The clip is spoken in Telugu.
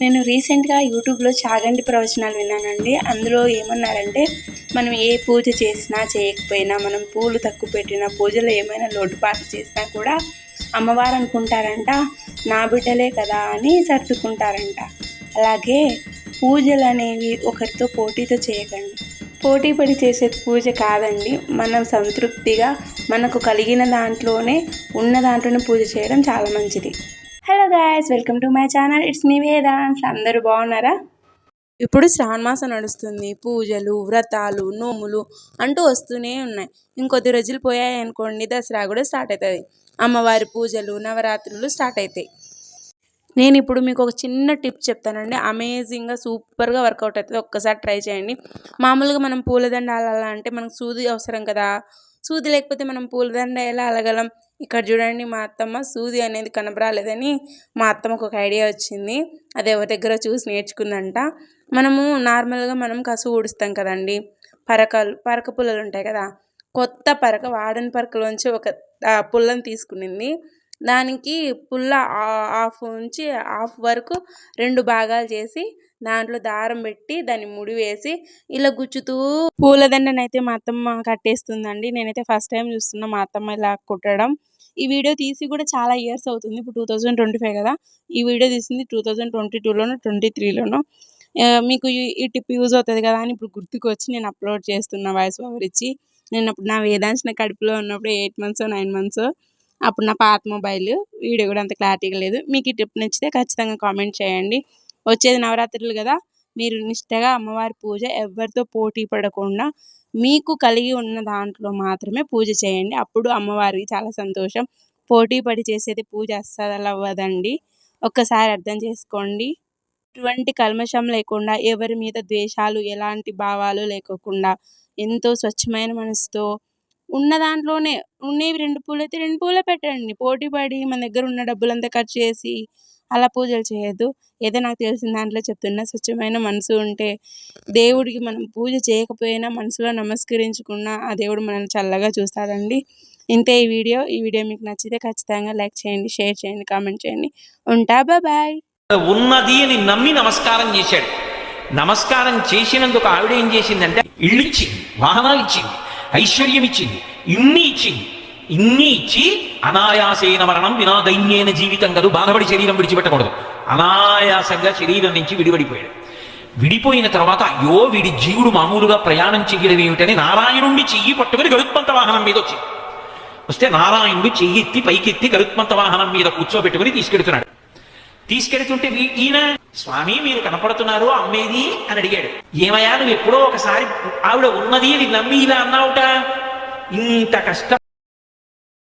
నేను రీసెంట్గా యూట్యూబ్లో చాగంటి ప్రవచనాలు విన్నానండి. అందులో ఏమన్నారంటే మనం ఏ పూజ చేసినా చేయకపోయినా, మనం పూలు తక్కువ పెట్టినా, పూజలో ఏమైనా లోటుపాట్లు చేసినా కూడా అమ్మవారు అనుకుంటారంట నా బిడ్డలే కదా అని సర్దుకుంటారంట. అలాగే పూజలు అనేవి ఒకరితో పోటీతో చేయకండి. పోటీ పడి చేసేది పూజ కాదండి. మనం సంతృప్తిగా మనకు కలిగిన దాంట్లోనే ఉన్న దాంట్లోనే పూజ చేయడం చాలా మంచిది. Hello guys, welcome to my channel. It's me Vedansh. అందరూ బాగున్నారా? ఇప్పుడు శ్రావణ మాసం నడుస్తుంది. పూజలు, వ్రతాలు, నోములు అంటూ వస్తూనే ఉన్నాయి. ఇంకొద్ది రోజులు పోయాయి అనుకోండి, దసరా కూడా స్టార్ట్ అవుతుంది. అమ్మవారి పూజలు, నవరాత్రులు స్టార్ట్ అవుతాయి. నేను ఇప్పుడు మీకు ఒక చిన్న టిప్ చెప్తానండి. అమేజింగ్గా సూపర్గా వర్కౌట్ అవుతుంది. ఒక్కసారి ట్రై చేయండి. మామూలుగా మనం పూలదండ అల్లాలంటే మనకు సూది అవసరం కదా. సూది లేకపోతే మనం పూలదండ ఎలా అలగలం? ఇక్కడ చూడండి, మా అత్తమ్మ సూది అనేది కనబరాలేదని మా అత్తమ్మకు ఒక ఐడియా వచ్చింది. అది ఎవరి దగ్గర చూసి నేర్చుకుందంట. మనము నార్మల్గా మనం కసువు ఊడుస్తాం కదండి, పరక పుల్లలు ఉంటాయి కదా. కొత్త పరక, వాడని పరకలోంచి ఒక పుల్లని తీసుకునింది. దానికి పుల్ల హాఫ్ ఉంచి హాఫ్ వరకు 2 భాగాలు చేసి దాంట్లో దారం పెట్టి దాన్ని ముడి వేసి ఇలా గుచ్చుతూ పూలదండనైతే మా అత్తమ్మ కట్టేస్తుందండి. నేనైతే ఫస్ట్ టైం చూస్తున్నా మా అత్తమ్మ ఇలా కుట్టడం. ఈ వీడియో తీసి కూడా చాలా ఇయర్స్ అవుతుంది. ఇప్పుడు 2025 కదా. ఈ వీడియో తీసింది 2022లోనో 23లోనో. మీకు ఈ టిప్ యూజ్ అవుతుంది కదా అని ఇప్పుడు గుర్తుకు వచ్చి నేను అప్లోడ్ చేస్తున్నా వాయిస్ ఓవర్ ఇచ్చి. నేను అప్పుడు నా వేదాంశ కడుపులో ఉన్నప్పుడు 8 months 9 months. అప్పుడు నా పాత మొబైల్, వీడియో కూడా అంత క్లారిటీగా లేదు. మీకు ఈ టిప్ నచ్చితే ఖచ్చితంగా కామెంట్ చేయండి. వచ్చేది నవరాత్రులు కదా. మీరు నిష్టగా అమ్మవారి పూజ ఎవరితో పోటీ పడకుండా మీకు కలిగి ఉన్న దాంట్లో మాత్రమే పూజ చేయండి. అప్పుడు అమ్మవారికి చాలా సంతోషం. పోటీ పడి చేసేది పూజ అస్సలు అవ్వదండి. ఒక్కసారి అర్థం చేసుకోండి. ఎటువంటి కల్మషం లేకుండా, ఎవరి మీద ద్వేషాలు, ఎలాంటి భావాలు లేకోకుండా, ఎంతో స్వచ్ఛమైన మనసుతో ఉన్న దాంట్లోనే ఉన్నవి 2 పూలు అయితే 2 పూలే పెట్టండి. పోటీ పడి మన దగ్గర ఉన్న డబ్బులంతా ఖర్చు చేసి అలా పూజలు చేయొద్దు. ఏదో నాకు తెలిసిన దాంట్లో చెప్తున్నా. స్వచ్ఛమైన మనసు ఉంటే దేవుడికి మనం పూజ చేయకపోయినా మనసులో నమస్కరించుకున్న ఆ దేవుడు మనల్ని చల్లగా చూస్తాడండి. ఇంతే ఈ వీడియో. మీకు నచ్చితే ఖచ్చితంగా లైక్ చేయండి, షేర్ చేయండి, కామెంట్ చేయండి. ఉంటా, బాయ్. ఉన్నది అని నమ్మి నమస్కారం చేశాడు. నమస్కారం చేసినందుకు ఆవిడ ఏం చేసిందంటే ఇళ్ళు ఇచ్చింది, వాహనాలు ఇచ్చింది, ఐశ్వర్యం ఇచ్చింది, ఇన్ని ఇచ్చి అనాయాసేన మరణం వినా దైన్యేన జీవితం కాదు. బాధపడి శరీరం విడిచిపెట్టకూడదు. అనాయాసంగా శరీరం నుంచి విడిపడిపోయాడు. విడిపోయిన తర్వాత అయ్యో వీడి జీవుడు మామూలుగా ప్రయాణం చెయ్యడం ఏమిటని నారాయణుడిని చెయ్యి పట్టుకుని గరుత్మంత వాహనం మీద వచ్చింది. వస్తే నారాయణుడు చెయ్యెత్తి పైకెత్తి గరుత్మంత వాహనం మీద కూర్చోబెట్టుకుని తీసుకెడుతున్నాడు. తీసుకెడుతుంటే ఈయన, స్వామి మీరు కనపడుతున్నారు, అమ్మేది అని అడిగాడు. ఏమయ్యా నువ్వు ఎప్పుడో ఒకసారి ఆవిడ ఉన్నది అని నమ్మి ఇలా అన్నావుట. ఇంత కష్టం